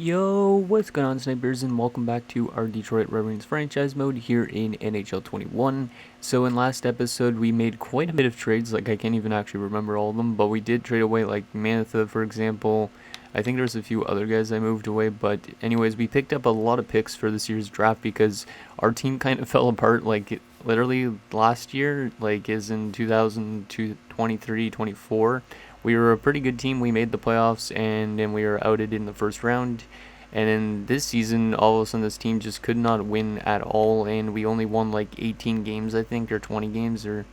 Yo, what's going on, snipers, and welcome back to our Detroit Red Wings franchise mode here in NHL 21. So in last episode, we made quite a bit of trades. Like, I can't even actually remember all of them, but we did trade away, like, Mantha, for example. I think there's a few other guys I moved away, but anyways, we picked up a lot of picks for this year's draft because our team kind of fell apart, like, literally last year, like, is in 2023-24. We were a pretty good team. We made the playoffs, and then we were outed in the first round. And in this season, all of a sudden, this team just could not win at all, and we only won like 18 games, I think, or 20 games, or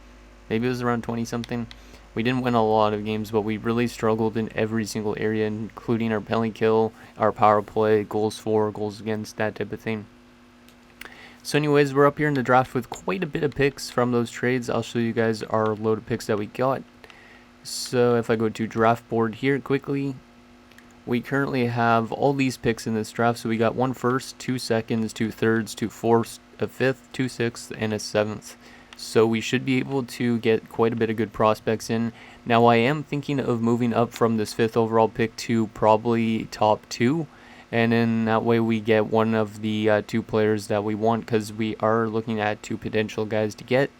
maybe it was around 20 something. We didn't win a lot of games, but we really struggled in every single area, including our penalty kill, our power play, goals for, goals against, that type of thing. So anyways, we're up here in the draft with quite a bit of picks from those trades. I'll show you guys our load of picks that we got. So if I go to draft board here quickly, we currently have all these picks in this draft. So we got 1 first, 2 seconds, 2 thirds, 2 fourths, a fifth, 2 sixths, and a seventh. So we should be able to get quite a bit of good prospects in. Now I am thinking of moving up from this 5th overall pick to probably top 2. And then that way we get one of the 2 players that we want, because we are looking at 2 potential guys to get.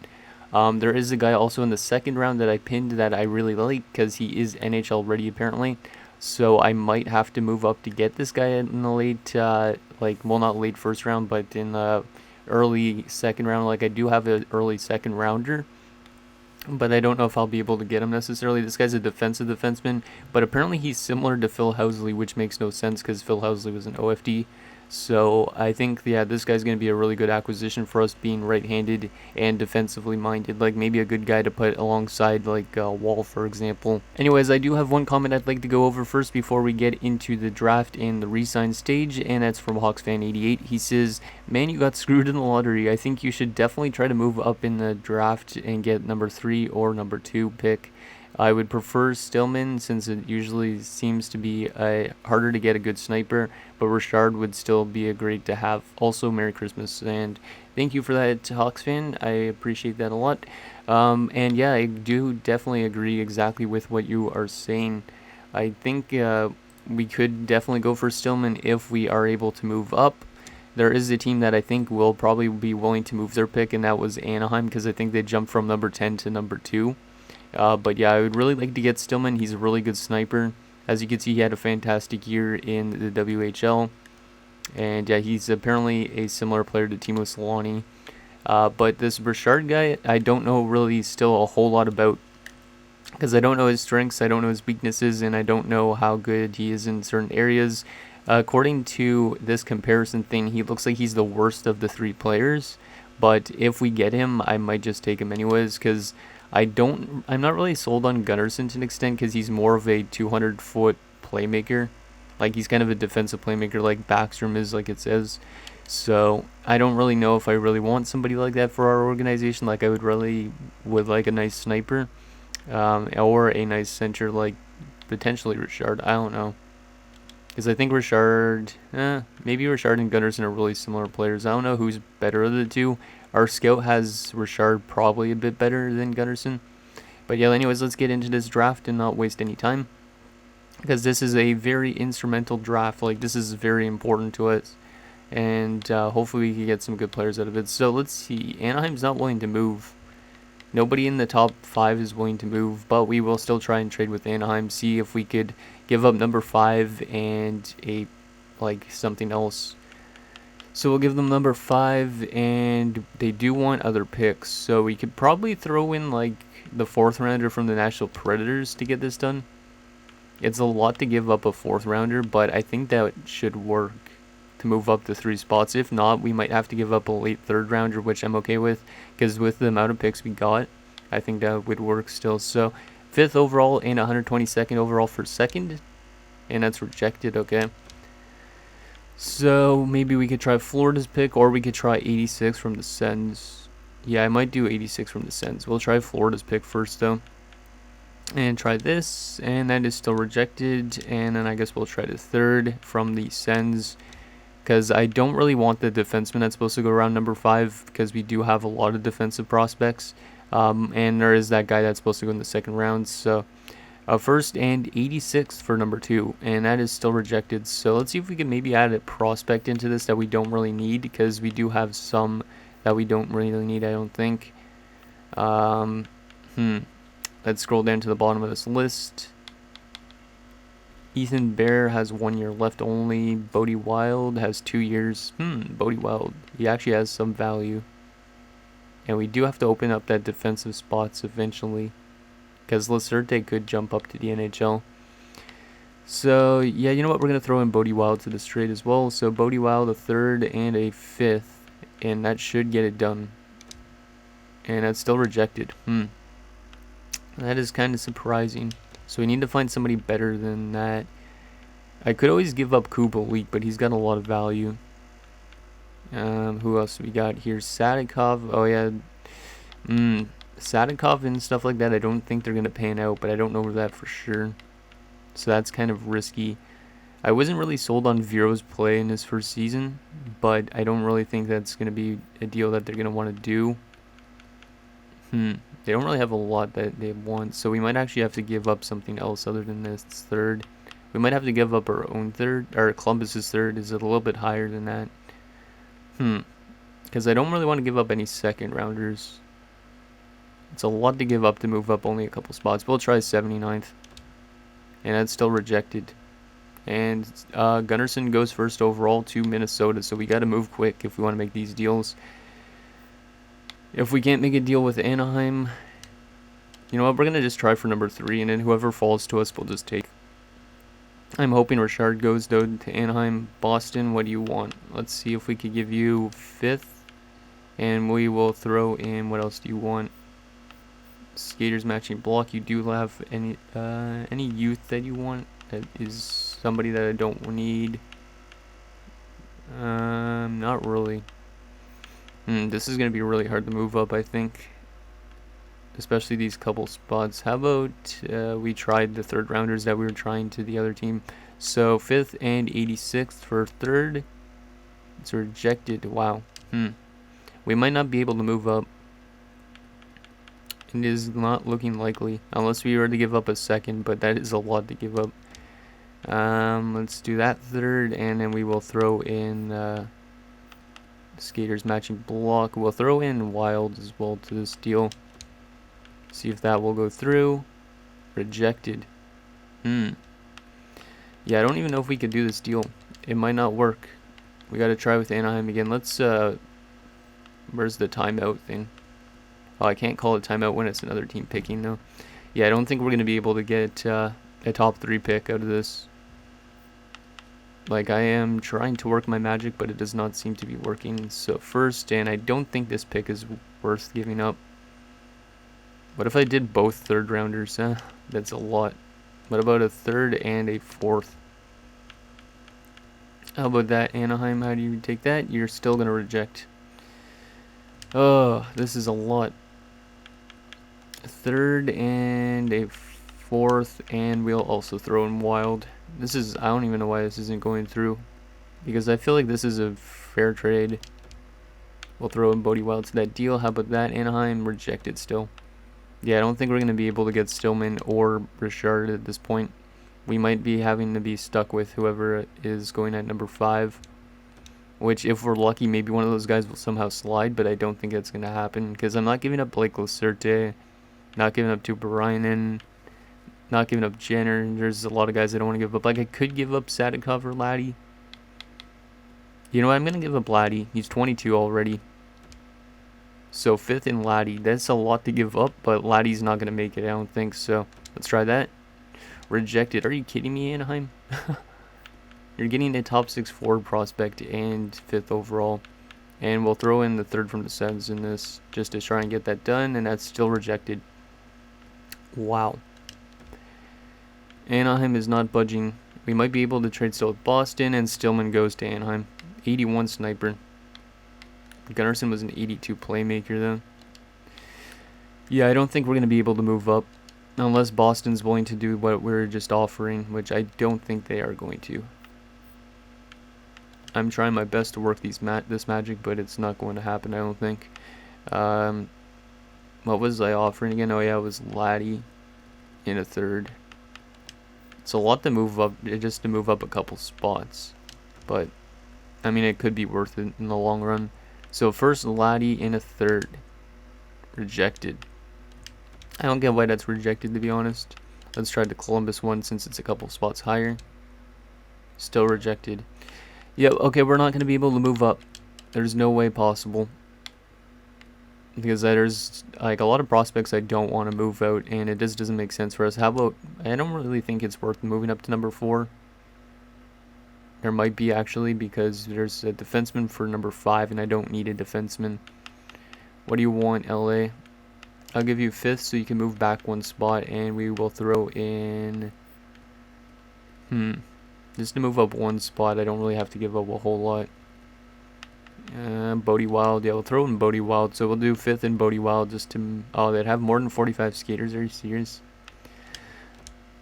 There is a guy also in the 2nd round that I pinned that I really like because he is NHL ready apparently. So I might have to move up to get this guy in the late, not late 1st round, but in the early 2nd round. Like, I do have an early 2nd rounder, but I don't know if I'll be able to get him necessarily. This guy's a defensive defenseman, but apparently he's similar to Phil Housley, which makes no sense because Phil Housley was an OFD. So I think, yeah, this guy's going to be a really good acquisition for us, being right-handed and defensively minded. Like, maybe a good guy to put alongside, like, Wall, for example. Anyways, I do have one comment I'd like to go over first before we get into the draft and the Resign stage, and that's from HawksFan88. He says, "Man, you got screwed in the lottery. I think you should definitely try to move up in the draft and get number 3 or number 2 pick. I would prefer Stillman since it usually seems to be harder to get a good sniper, but Richard would still be a great to have. Also, Merry Christmas." And thank you for that, Hawks fan. I appreciate that a lot. And yeah, I do definitely agree exactly with what you are saying. I think we could definitely go for Stillman if we are able to move up. There is a team that I think will probably be willing to move their pick, and that was Anaheim, because I think they jumped from number 10 to number 2. But yeah, I would really like to get Stillman. He's a really good sniper. As you can see, he had a fantastic year in the WHL. And yeah, he's apparently a similar player to Timo Solani. But this Richard guy, I don't know really still a whole lot about, because I don't know his strengths, I don't know his weaknesses, and I don't know how good he is in certain areas. According to this comparison thing, he looks like he's the worst of the 3 players. But if we get him, I might just take him anyways, because I'm not really sold on Gunnarsson to an extent, because he's more of a 200-foot playmaker. Like, he's kind of a defensive playmaker like Backstrom is, like it says. So I don't really know if I really want somebody like that for our organization. Like, I would like a nice sniper, or a nice center, like potentially Richard. I don't know, because I think maybe Richard and Gunnarsson are really similar players. I don't know who's better of the 2. Our scout has Richard probably a bit better than Gunnarsson. But yeah, anyways, let's get into this draft and not waste any time, because this is a very instrumental draft. Like, this is very important to us, and hopefully we can get some good players out of it. So let's see. Anaheim's not willing to move. Nobody in the top 5 is willing to move, but we will still try and trade with Anaheim, see if we could give up number 5 and something else. So we'll give them number 5, and they do want other picks. So we could probably throw in like the 4th rounder from the Nashville Predators to get this done. It's a lot to give up a 4th rounder, but I think that should work to move up to 3 spots. If not, we might have to give up a late 3rd rounder, which I'm okay with, because with the amount of picks we got, I think that would work still. So 5th overall and 122nd overall for 2nd, and that's rejected. Okay. So maybe we could try Florida's pick, or we could try 86 from the Sens. Yeah, I might do 86 from the Sens. We'll try Florida's pick first, though. And try this, and that is still rejected. And then I guess we'll try the 3rd from the Sens, because I don't really want the defenseman that's supposed to go around number 5, because we do have a lot of defensive prospects. And there is that guy that's supposed to go in the 2nd round. So A first and 86th for number 2, and that is still rejected. So let's see if we can maybe add a prospect into this that we don't really need, because we do have some that we don't really need, I don't think. Let's scroll down to the bottom of this list. Ethan Bear has 1 year left only. Bodie Wild has 2 years. Bodie Wild. He actually has some value. And we do have to open up that defensive spots eventually, because Lacerte could jump up to the NHL. So, yeah, you know what? We're going to throw in Bodie Wild to this trade as well. So, Bodie Wild, a 3rd and a 5th. And that should get it done. And that's still rejected. That is kind of surprising. So, we need to find somebody better than that. I could always give up Kubalik, but he's got a lot of value. Who else we got here? Sadikov. Oh, yeah. Sadikov and stuff like that, I don't think they're going to pan out, but I don't know that for sure. So that's kind of risky. I wasn't really sold on Vero's play in his first season, but I don't really think that's going to be a deal that they're going to want to do. They don't really have a lot that they want, so we might actually have to give up something else other than this 3rd. We might have to give up our own 3rd, or Columbus's 3rd is a little bit higher than that. Because I don't really want to give up any 2nd rounders. It's a lot to give up to move up only a couple spots. We'll try 79th. And that's still rejected. And Gunnarsson goes 1st overall to Minnesota. So we got to move quick if we want to make these deals. If we can't make a deal with Anaheim, you know what? We're going to just try for number 3. And then whoever falls to us, we'll just take. I'm hoping Richard goes, though, to Anaheim. Boston, what do you want? Let's see if we could give you 5th. And we will throw in, what else do you want? Skaters matching block. You do have any youth that you want? That is somebody that I don't need. Not really. This is going to be really hard to move up, I think. Especially these couple spots. How about we tried the 3rd rounders that we were trying to the other team. So 5th and 86th for 3rd. It's rejected. Wow. We might not be able to move up. It is not looking likely. Unless we were to give up a 2nd, but that is a lot to give up. Let's do that 3rd, and then we will throw in skaters matching block. We'll throw in Wild as well to this deal. See if that will go through. Rejected. Yeah, I don't even know if we could do this deal. It might not work. We got to try with Anaheim again. Let's, where's the timeout thing? Oh, I can't call it timeout when it's another team picking, though. Yeah, I don't think we're going to be able to get a top 3 pick out of this. Like, I am trying to work my magic, but it does not seem to be working. So 1st, and I don't think this pick is worth giving up. What if I did both 3rd rounders? That's a lot. What about a 3rd and a 4th? How about that, Anaheim? How do you take that? You're still going to reject. Oh, this is a lot. 3rd and a 4th, and we'll also throw in Wild. This is, I don't even know why this isn't going through, because I feel like this is a fair trade. We'll throw in Bodie Wild to that deal. How about that, Anaheim? Rejected still. Yeah, I don't think we're going to be able to get Stillman or Richard at this point. We might be having to be stuck with whoever is going at number 5. Which, if we're lucky, maybe one of those guys will somehow slide, but I don't think that's going to happen. Because I'm not giving up Blake Lacerte, not giving up Tuppurainen, not giving up Jenner. There's a lot of guys I don't want to give up. Like, I could give up Sadikov or Laddie. You know what? I'm going to give up Laddie. He's 22 already. So 5th and Laddie. That's a lot to give up, but Laddie's not going to make it, I don't think. So let's try that. Rejected. Are you kidding me, Anaheim? You're getting a top 6 forward prospect and 5th overall. And we'll throw in the 3rd from the Sens in this just to try and get that done, and that's still rejected. Wow. Anaheim is not budging. We might be able to trade still with Boston, and Stillman goes to Anaheim. 81 sniper. Gunnarsson was an 82 playmaker, though. Yeah, I don't think we're going to be able to move up unless Boston's willing to do what we're just offering, which I don't think they are going to. I'm trying my best to work this magic, but it's not going to happen, I don't think. What was I offering again? Oh, yeah, it was Laddie in a 3rd. It's a lot to move up, just to move up a couple spots. But, I mean, it could be worth it in the long run. So first, Laddie in a third. Rejected. I don't get why that's rejected, to be honest. Let's try the Columbus one since it's a couple spots higher. Still rejected. Yep, okay, we're not going to be able to move up. There's no way possible. Because there's like a lot of prospects I don't want to move out, and it just doesn't make sense for us. How about, I don't really think it's worth moving up to number 4. There might be actually, because there's a defenseman for number 5, and I don't need a defenseman. What do you want, LA? I'll give you 5th so you can move back 1 spot, and we will throw in... Just to move up 1 spot, I don't really have to give up a whole lot. Bodie Wild, yeah, we'll throw in Bodie Wild, so we'll do 5th in Bodie Wild just to... Oh, they'd have more than 45 skaters, are you serious?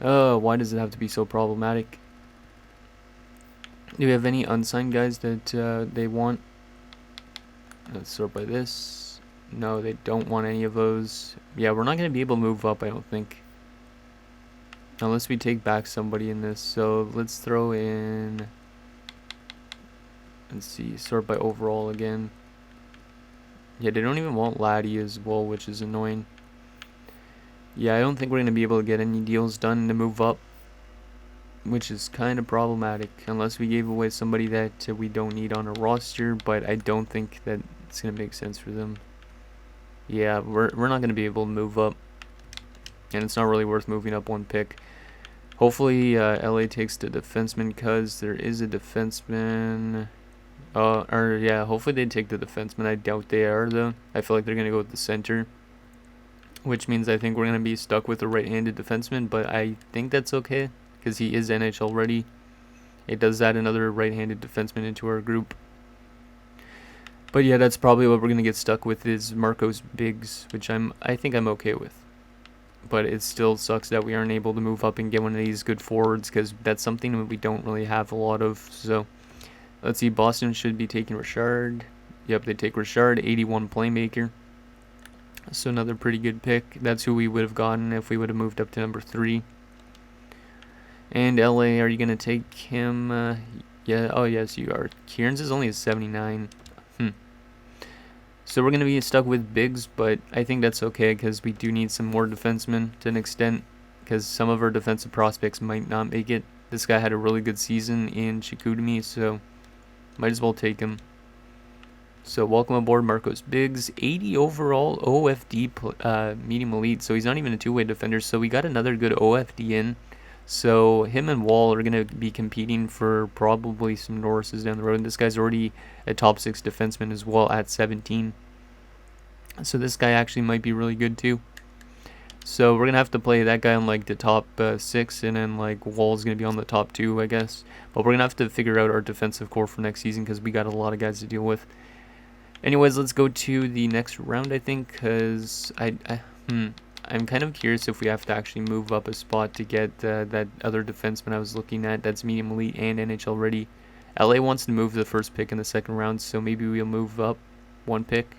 Why does it have to be so problematic? Do we have any unsigned guys that they want? Let's sort by this. No, they don't want any of those. Yeah, we're not going to be able to move up, I don't think. Unless we take back somebody in this. So let's throw in... Let's see, sort by overall again. Yeah, they don't even want Laddie as well, which is annoying. Yeah, I don't think we're going to be able to get any deals done to move up, which is kind of problematic, unless we gave away somebody that we don't need on a roster, but I don't think that it's going to make sense for them. Yeah, we're not going to be able to move up, and it's not really worth moving up 1 pick. Hopefully, LA takes the defenseman, because there is a defenseman... yeah, hopefully they take the defenseman. I doubt they are, though. I feel like they're going to go with the center, which means I think we're going to be stuck with a right-handed defenseman, but I think that's okay, because he is NHL ready. It does add another right-handed defenseman into our group. But yeah, that's probably what we're going to get stuck with is Marcos Biggs, which I think I'm okay with. But it still sucks that we aren't able to move up and get one of these good forwards, because that's something that we don't really have a lot of, so... Let's see, Boston should be taking Richard. Yep, they take Richard, 81 playmaker. So another pretty good pick. That's who we would have gotten if we would have moved up to number 3. And LA, are you going to take him? Yeah, oh yes, you are. Kieran's is only a 79. So we're going to be stuck with Biggs, but I think that's okay because we do need some more defensemen to an extent, because some of our defensive prospects might not make it. This guy had a really good season in Chicoutimi, so might as well take him. So welcome aboard, Marcos Biggs. 80 overall OFD medium elite, so he's not even a two-way defender, so we got another good OFD in. So him and Wall are going to be competing for probably some Norrises down the road. And this guy's already a top 6 defenseman as well at 17. So this guy actually might be really good too. So we're going to have to play that guy on like the top 6, and then like Wall's going to be on the top 2, I guess. But we're going to have to figure out our defensive core for next season because we got a lot of guys to deal with. Anyways, let's go to the next round, I think, because I'm kind of curious if we have to actually move up a spot to get that other defenseman I was looking at that's medium elite and NHL ready. LA wants to move the first pick in the second round, so maybe we'll move up 1 pick.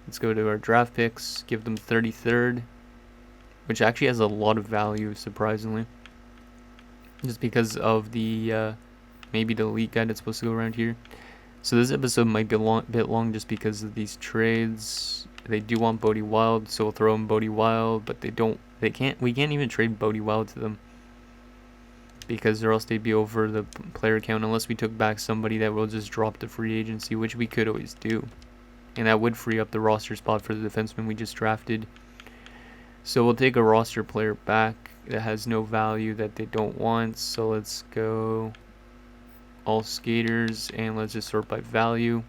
Let's go to our draft picks, give them 33rd, which actually has a lot of value, surprisingly. Just because of the, maybe the elite guy that's supposed to go around here. So this episode might be a bit long just because of these trades. They do want Bodie Wild, so we'll throw in Bodie Wild, but we can't even trade Bodie Wild to them, because or else they'd be over the player count unless we took back somebody that will just drop the free agency, which we could always do. And that would free up the roster spot for the defenseman we just drafted. So we'll take a roster player back that has no value that they don't want. So let's go all skaters and let's just sort by value.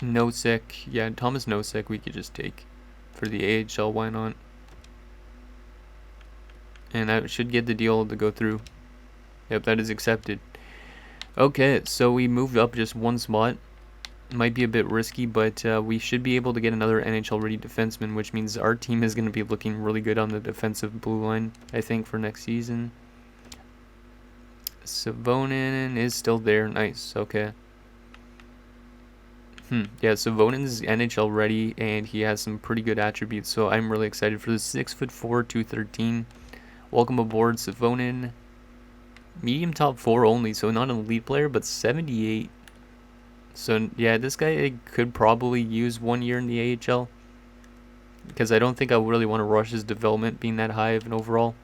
Nosek, yeah, Thomas Nosek we could just take for the AHL, why not? And that should get the deal to go through. Yep, that is accepted. Okay, so we moved up just 1 spot. Might be a bit risky, but we should be able to get another NHL ready defenseman, which means our team is going to be looking really good on the defensive blue line, I think, for next season. Savonin is still there. Nice, okay. Yeah, so Vonen's NHL ready, and he has some pretty good attributes, so I'm really excited for this. 6'4", 213. Welcome aboard, Savonin. Medium top 4 only, so not an elite player, but 78. So yeah, this guy could probably use 1 year in the AHL, because I don't think I really want to rush his development being that high of an overall.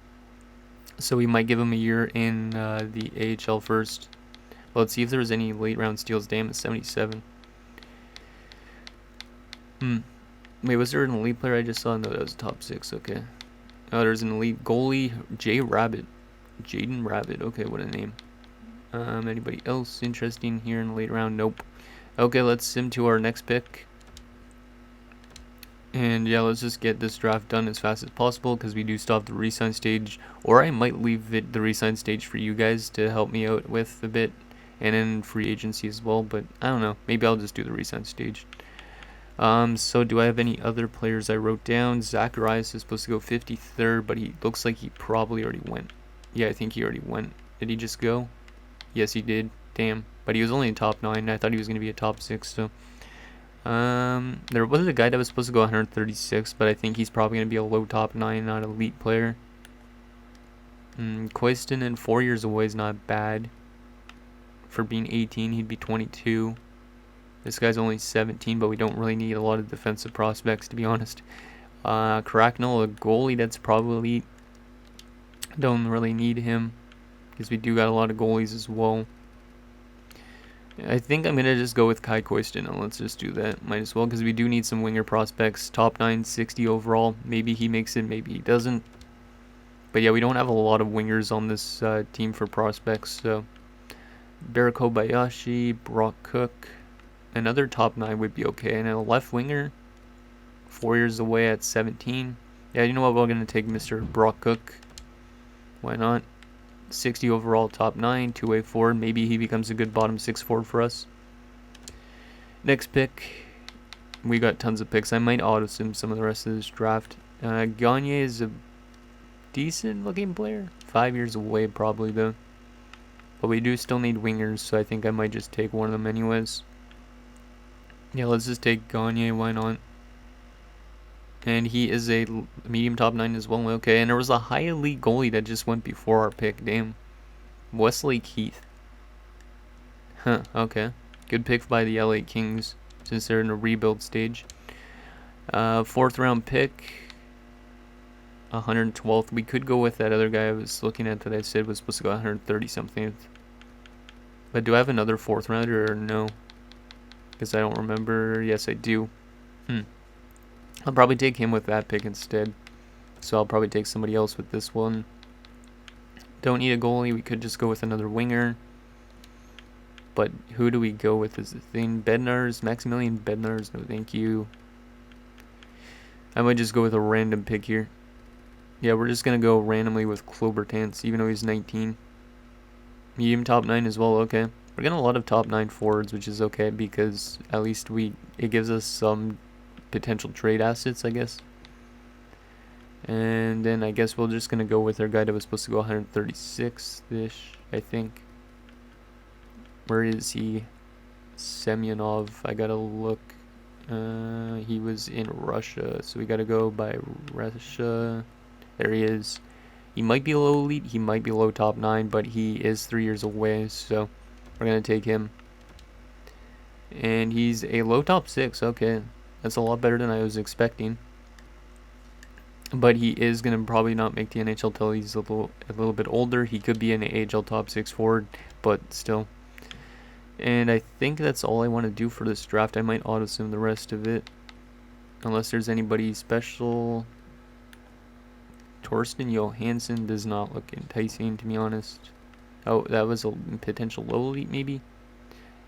So we might give him a year in the AHL first. Well, let's see if there's any late round steals. Damn, it's 77. Wait, was there an elite player I just saw? No, that was top 6. Okay. Oh, there's an elite goalie, Jaden Rabbit. Okay, what a name. Anybody else interesting here in the late round? Nope. Okay, let's sim to our next pick. And yeah, let's just get this draft done as fast as possible, because we do still have the resign stage. Or I might leave the resign stage for you guys to help me out with a bit, and then free agency as well. But I don't know. Maybe I'll just do the resign stage. So do I have any other players I wrote down? Zacharias is supposed to go 53rd, but he looks like he probably already went. Yeah, I think he already went. Did he just go? Yes, he did. Damn. But he was only in top 9. I thought he was going to be a top 6, so... there was a guy that was supposed to go 136, but I think he's probably going to be a low top 9, not elite player. Koistin, and 4 years away is not bad. For being 18, he'd be 22. This guy's only 17, but we don't really need a lot of defensive prospects, to be honest. Cracknell, a goalie that's probably elite. Don't really need him, because we do got a lot of goalies as well. I think I'm going to just go with Kai Koistin, and let's just do that. Might as well, because we do need some winger prospects. Top 9, 60 overall. Maybe he makes it, maybe he doesn't. But yeah, we don't have a lot of wingers on this team for prospects, so... Barra Kobayashi, Brock Cook. Another top 9 would be okay. And a left winger, 4 years away at 17. Yeah, you know what? We're going to take Mr. Brock Cook. Why not? 60 overall, top 9, two-way forward. Maybe he becomes a good bottom 6 forward for us. Next pick. We got tons of picks. I might auto-sim some of the rest of this draft. Gagne is a decent-looking player. 5 years away, probably, though. But we do still need wingers, so I think I might just take one of them anyways. Yeah, let's just take Gagne, why not? And he is a medium top 9 as well. Okay, and there was a high elite goalie that just went before our pick. Damn. Wesley Keith. Huh, okay. Good pick by the LA Kings, since they're in a rebuild stage. 4th round pick. 112th. We could go with that other guy I was looking at that I said was supposed to go 130 something. But do I have another 4th rounder or no? Because I don't remember. Yes, I do. I'll probably take him with that pick instead. So I'll probably take somebody else with this one. Don't need a goalie. We could just go with another winger. But who do we go with is the thing. Bednarz. Maximilian Bednarz. No, thank you. I might just go with a random pick here. Yeah, we're just going to go randomly with Klobertans, even though he's 19. Medium top 9 as well. Okay. We're getting a lot of top 9 forwards, which is okay, because at least it gives us some potential trade assets, I guess. And then I guess we're just going to go with our guy that was supposed to go 136-ish, I think. Where is he? Semyonov. I got to look. He was in Russia, so we got to go by Russia. There he is. He might be low elite, he might be low top 9, but he is 3 years away, so we're going to take him. And he's a low top 6, okay. That's a lot better than I was expecting. But he is going to probably not make the NHL till he's a little bit older. He could be an AHL top 6 forward, but still. And I think that's all I want to do for this draft. I might auto-sim the rest of it, unless there's anybody special. Torsten Johansson does not look enticing, to be honest. Oh, that was a potential low elite, maybe?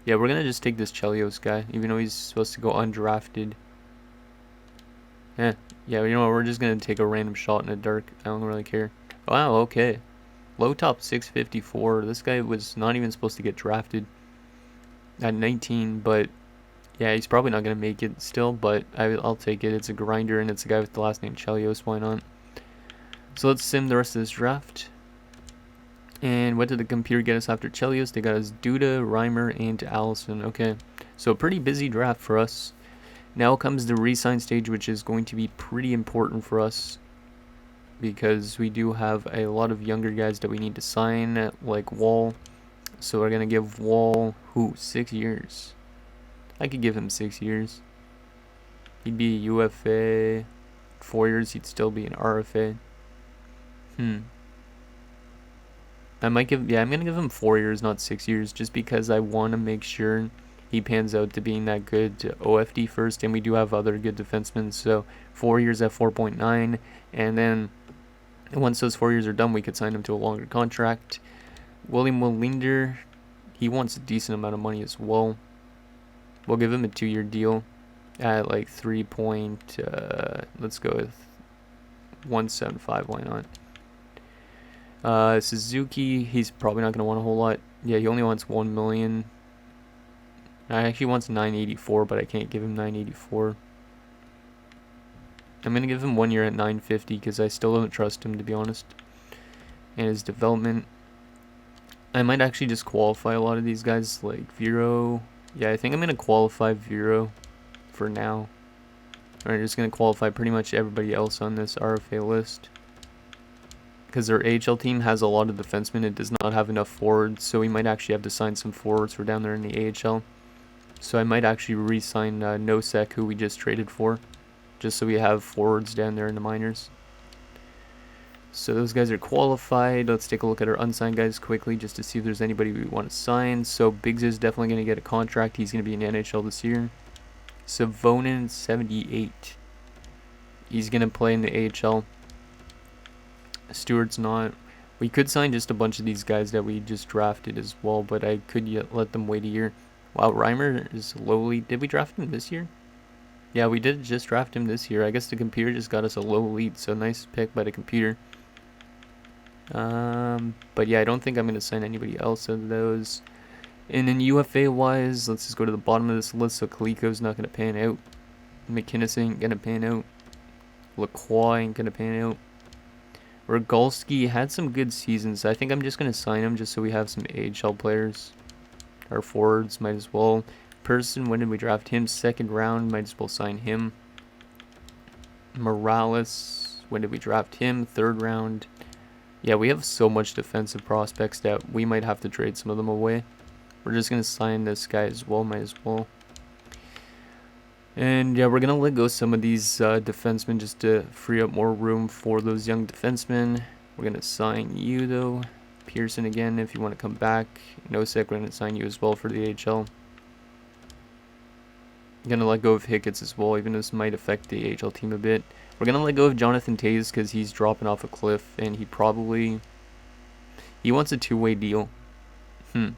Yeah, we're going to just take this Chelios guy, even though he's supposed to go undrafted. Yeah, you know what, we're just going to take a random shot in the dark. I don't really care. Wow, okay. Low top 654. This guy was not even supposed to get drafted at 19, but yeah, he's probably not going to make it still, but I'll take it. It's a grinder, and it's a guy with the last name Chelios. Why not? So let's sim the rest of this draft. And what did the computer get us after Chelios? They got us Duda, Reimer, and Allison. Okay, so a pretty busy draft for us. Now comes the resign stage, which is going to be pretty important for us. because we do have a lot of younger guys that we need to sign, like Wall. So we're gonna give Wall 6 years. I could give him 6 years. He'd be a UFA. 4 years, he'd still be an RFA. I'm gonna give him 4 years, not 6 years, just because I want to make sure he pans out to being that good OFD first, and we do have other good defensemen. So 4 years at 4.9, and then once those 4 years are done, we could sign him to a longer contract. William Wallinder, he wants a decent amount of money as well. We'll give him a 2-year deal at like 3 point, let's go with 175, why not? Suzuki, he's probably not going to want a whole lot. Yeah, he only wants 1 million. I actually wants 984, but I can't give him 984. I'm going to give him 1 year at 950 because I still don't trust him, to be honest. And his development, I might actually just qualify a lot of these guys, like Vero. Yeah, I think I'm going to qualify Vero for now. I'm just going to qualify pretty much everybody else on this RFA list, because their AHL team has a lot of defensemen. It does not have enough forwards, so we might actually have to sign some forwards for down there in the AHL. So I might actually re-sign Nosek, who we just traded for, just so we have forwards down there in the minors. So those guys are qualified. Let's take a look at our unsigned guys quickly, just to see if there's anybody we want to sign. So Biggs is definitely going to get a contract. He's going to be in the NHL this year. Savonin, 78. He's going to play in the AHL. Stewart's not. We could sign just a bunch of these guys that we just drafted as well, but I could let them wait a year. Wow, Reimer is lowly. Did we draft him this year? Yeah, we did just draft him this year. I guess the computer just got us a low lead, so nice pick by the computer. But yeah, I don't think I'm going to sign anybody else of those. And then UFA-wise, let's just go to the bottom of this list. So Kaliko's not going to pan out. McKinnis ain't going to pan out. Lacroix ain't going to pan out. Rogalski had some good seasons. I think I'm just going to sign him just so we have some AHL players. Our forwards might as well. Person, when did we draft him? 2nd round, might as well sign him. Morales, when did we draft him? 3rd round. Yeah, we have so much defensive prospects that we might have to trade some of them away. We're just going to sign this guy as well, might as well. And yeah, we're going to let go some of these defensemen just to free up more room for those young defensemen. We're going to sign you, though. Pearson again, if you want to come back. Nosek, we're going to sign you as well for the AHL. I'm going to let go of Hiccups as well, even though this might affect the AHL team a bit. We're going to let go of Jonathan Toews because he's dropping off a cliff, and he wants a 2-way deal. You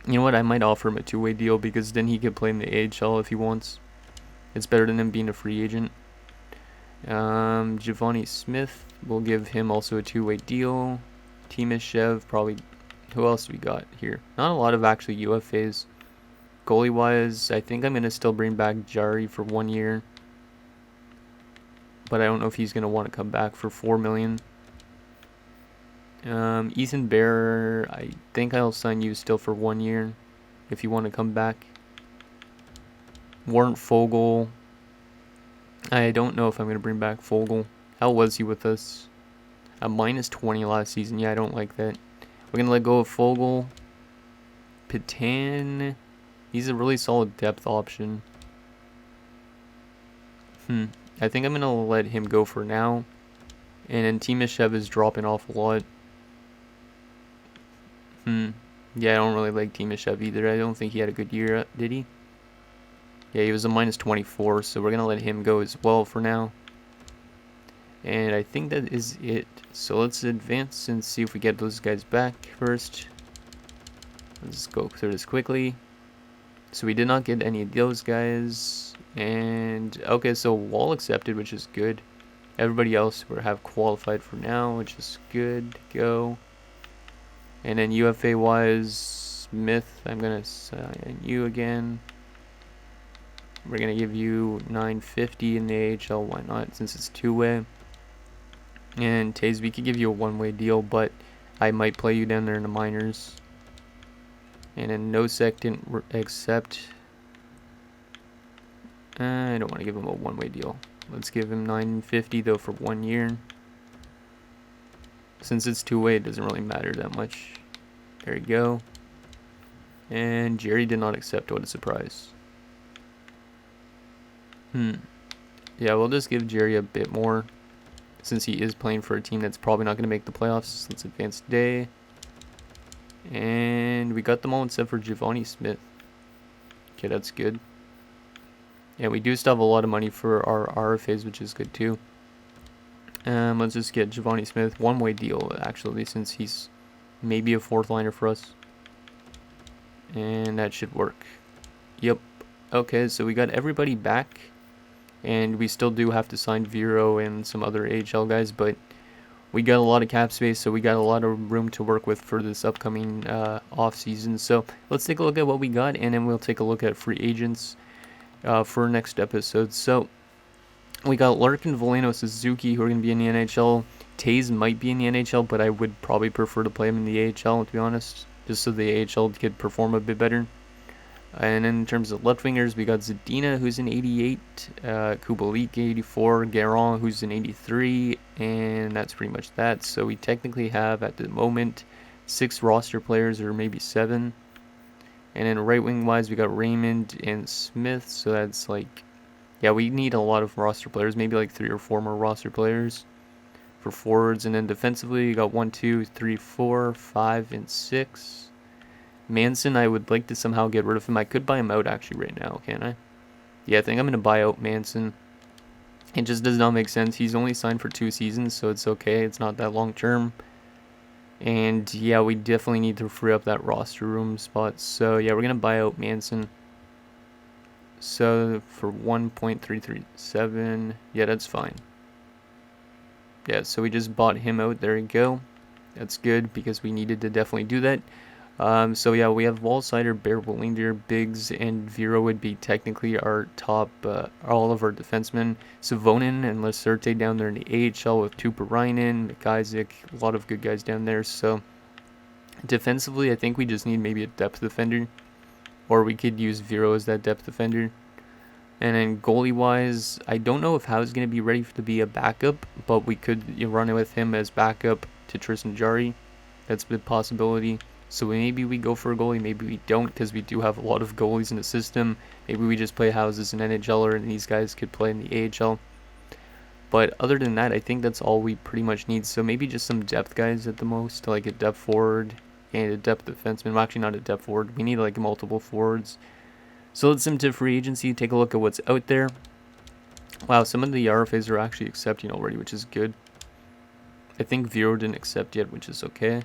know what? I might offer him a 2-way deal because then he could play in the AHL if he wants. It's better than him being a free agent. Giovanni Smith, we'll give him also a 2-way deal. Timashev, probably. Who else do we got here? Not a lot of actually UFAs. Goalie-wise, I think I'm going to still bring back Jari for 1 year. But I don't know if he's going to want to come back for $4 million. Ethan Bear, I think I'll sign you still for 1 year if you want to come back. Warren Fogle, I don't know if I'm going to bring back Fogle. How was he with us? A -20 last season. Yeah, I don't like that. We're going to let go of Fogle. Patan, he's a really solid depth option. I think I'm going to let him go for now. And then Timashev is dropping off a lot. Yeah, I don't really like Timashev either. I don't think he had a good year, did he? Yeah, he was a -24, so we're going to let him go as well for now. And I think that is it. So let's advance and see if we get those guys back first. Let's go through this quickly. So we did not get any of those guys. And, okay, so Wall accepted, which is good. Everybody else we have qualified for now, which is good. Go. And then UFA-wise, Smith, I'm going to sign you again. We're going to give you 950 in the AHL. Why not, since it's 2-way. And Taze, we could give you a 1-way deal, but I might play you down there in the minors. And then Nosek didn't accept. I don't want to give him a 1-way deal. Let's give him 950 though for 1 year. Since it's two-way, it doesn't really matter that much. There you go. And Jerry did not accept. What a surprise. Yeah, we'll just give Jerry a bit more, since he is playing for a team that's probably not going to make the playoffs. Let's advance today. And we got them all except for Giovanni Smith. Okay, that's good. Yeah, we do still have a lot of money for our RFAs, which is good too. Let's just get Giovanni Smith. One-way deal, actually, since he's maybe a fourth liner for us. And that should work. Yep. Okay, so we got everybody back. And we still do have to sign Vero and some other AHL guys, but we got a lot of cap space, so we got a lot of room to work with for this upcoming off season. So let's take a look at what we got, and then we'll take a look at free agents for next episode. So we got Larkin, Volano, Suzuki, who are going to be in the NHL. Taze might be in the NHL, but I would probably prefer to play him in the AHL, to be honest, just so the AHL could perform a bit better. And in terms of left wingers, we got Zadina, who's in 88, Kubalik, 84, Guerin, who's in 83, and that's pretty much that. So we technically have, at the moment, 6 roster players, or maybe 7. And then right wing wise, we got Raymond and Smith, so that's like, yeah, we need a lot of roster players, maybe like 3 or 4 more roster players for forwards. And then defensively, we got 1, 2, 3, 4, 5, and 6. Manson, I would like to somehow get rid of him. I could buy him out actually right now, can't I? Yeah, I think I'm going to buy out Manson. It just does not make sense. He's only signed for 2 seasons, so it's okay. It's not that long term. And yeah, we definitely need to free up that roster room spot. So yeah, we're going to buy out Manson. So for 1.337, yeah, that's fine. Yeah, so we just bought him out. There you go. That's good because we needed to definitely do that. So yeah, we have Wallsider, Bear, Willinger, Biggs, and Vero would be technically our top, all of our defensemen. Savonin and Lacerte down there in the AHL with Tuparainen, McIsaac, a lot of good guys down there. So defensively, I think we just need maybe a depth defender, or we could use Vero as that depth defender. And then goalie-wise, I don't know if Howe's going to be ready to be a backup, but we could run it with him as backup to Tristan Jarry. That's a possibility. So maybe we go for a goalie, maybe we don't, because we do have a lot of goalies in the system. Maybe we just play House as an NHLer, and these guys could play in the AHL. But other than that, I think that's all we pretty much need. So maybe just some depth guys at the most, like a depth forward and a depth defenseman. Well, actually, not a depth forward. We need like multiple forwards. So let's into free agency, take a look at what's out there. Wow, some of the RFAs are actually accepting already, which is good. I think Vero didn't accept yet, which is okay.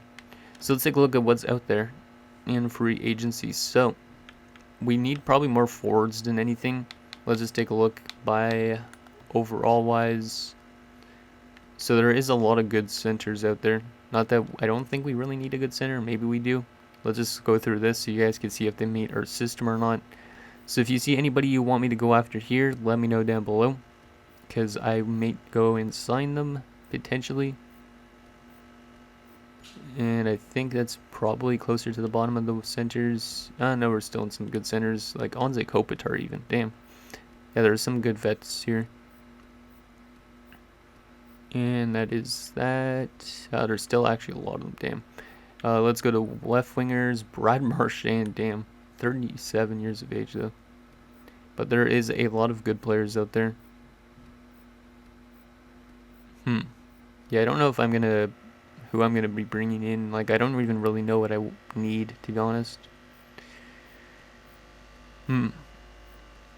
So let's take a look at what's out there in free agency. So we need probably more forwards than anything. Let's just take a look by overall wise. So there is a lot of good centers out there. Not that I don't think we really need a good center. Maybe we do. Let's just go through this so you guys can see if they meet our system or not. So if you see anybody you want me to go after here, let me know down below, because I may go and sign them potentially. And I think that's probably closer to the bottom of the centers. No, we're still in some good centers, like Anze Kopitar even. Damn. Yeah, there's some good vets here. And that is that. There's still actually a lot of them, damn. Let's go to left wingers. Brad Marchand, damn. 37 years of age, though. But there is a lot of good players out there. Yeah, I don't know if I'm going to... who I'm going to be bringing in. Like, I don't even really know what I need, to be honest.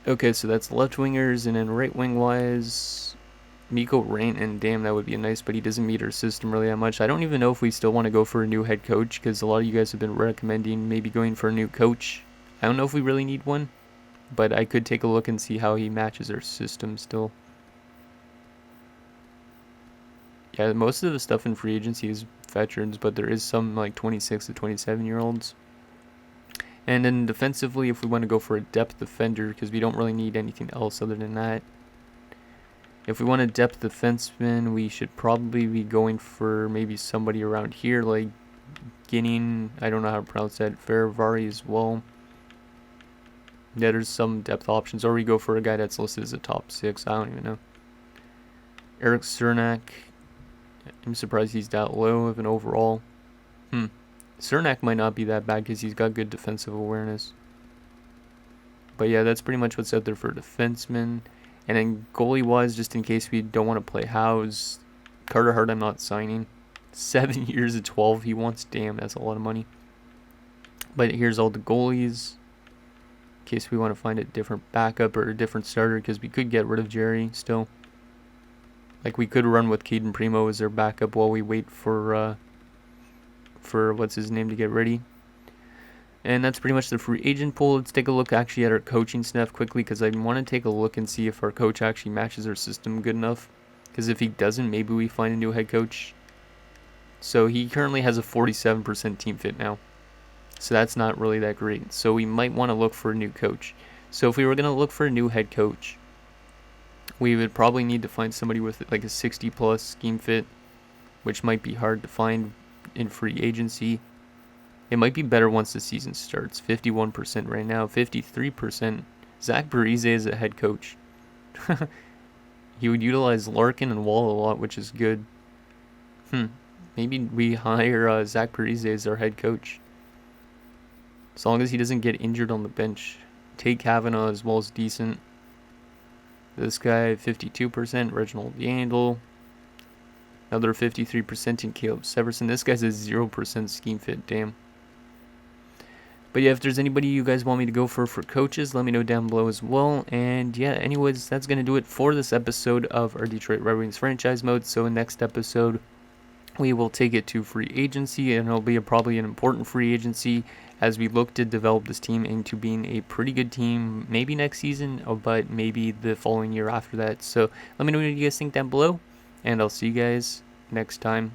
Okay, so that's left wingers, and then right wing wise, Mikko Rain, and damn, that would be nice, but he doesn't meet our system really that much. I don't even know if we still want to go for a new head coach, because a lot of you guys have been recommending maybe going for a new coach. I don't know if we really need one, but I could take a look and see how he matches our system still. Yeah, most of the stuff in free agency is veterans, but there is some like 26 to 27-year-olds. And then defensively, if we want to go for a depth defender, because we don't really need anything else other than that. If we want a depth defenseman, we should probably be going for maybe somebody around here, like Guinan, I don't know how to pronounce that, Ferravari as well. Yeah, there's some depth options, or we go for a guy that's listed as a top 6, I don't even know. Eric Cernak. I'm surprised he's that low of an overall. Cernak might not be that bad because he's got good defensive awareness. But yeah, that's pretty much what's out there for defensemen. And then goalie-wise, just in case we don't want to play House, Carter Hart I'm not signing. 7 years at 12 he wants. Damn, that's a lot of money. But here's all the goalies. In case we want to find a different backup or a different starter, because we could get rid of Jerry still. Like, we could run with Caden Primo as our backup while we wait for what's his name to get ready. And that's pretty much the free agent pool. Let's take a look actually at our coaching staff quickly, because I want to take a look and see if our coach actually matches our system good enough. Because if he doesn't, maybe we find a new head coach. So he currently has a 47% team fit now. So that's not really that great. So we might want to look for a new coach. So if we were going to look for a new head coach, we would probably need to find somebody with like a 60 plus scheme fit, which might be hard to find in free agency. It might be better once the season starts. 51% right now, 53%. Zach Parise is a head coach. He would utilize Larkin and Wall a lot, which is good. Maybe we hire Zach Parise as our head coach. As long as he doesn't get injured on the bench. Tate Kavanaugh as well as decent. This guy, 52%. Reginald Yandel. Another 53% in Caleb Severson. This guy's a 0% scheme fit. Damn. But yeah, if there's anybody you guys want me to go for coaches, let me know down below as well. And yeah, anyways, that's going to do it for this episode of our Detroit Red Wings franchise mode. So in next episode, we will take it to free agency, and it'll be probably an important free agency as we look to develop this team into being a pretty good team, maybe next season, but maybe the following year after that. So let me know what you guys think down below, and I'll see you guys next time.